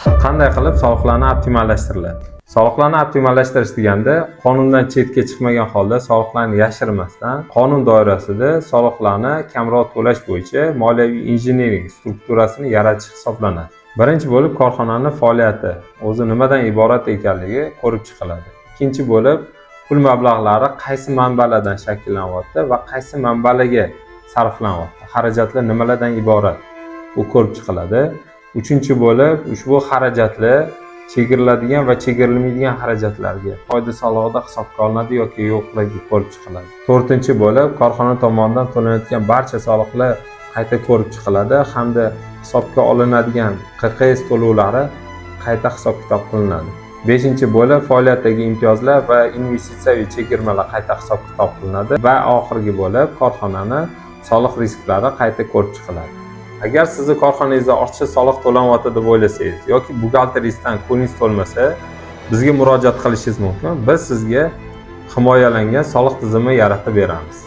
Qanday qilib soliqlarni optimallashtiriladi? Soliqlarni optimallashtirish deganda qonundan chetga chiqmagan holda soliqlarni yashirmasdan qonun doirasida soliqlarni kamroq to'lash bo'yicha moliyaviy injiniring strukturasini yaratish hisoblanadi. Birinchi bo'lib korxonaning faoliyati o'zi nimadan iborat ekanligi ko'rib chiqiladi. Ikkinchi bo'lib pul mablag'lari qaysi manbalardan shakllanyapti va qaysi manbalarga sarflanyapti. Xarajatlar nimalardan iborat? Bu ko'rib chiqiladi. Uchinchi bo'lib ushbu xarajatlar chegiriladigan va chegirilmaydigan xarajatlarga foyda solig'ida hisobga olinadi yoki yo'qligi ko'rib chiqiladi. To'rtinchi bo'lib korxona tomonidan to'lanayotgan barcha soliqlar qayta ko'rib chiqiladi hamda hisobga olinadigan QQS to'lovlari qayta hisob-kitob qilinadi. Beshinchi bo'lib faoliyatdagi imtiyozlar va investitsiyaviy chegirmalar qayta hisob-kitob qilinadi va oxirgi bo'lib korxonaning soliq risklari qayta ko'rib chiqiladi. Agar sizni korxonangizda ortiqcha soliq to'lanyapti deb o'ylasangiz yoki buxgalteringizdan ko'nglingiz to'lmasa, bizga murojaat qilishingiz mumkin. Biz sizga himoyalangan soliq tizimi yaratib beramiz.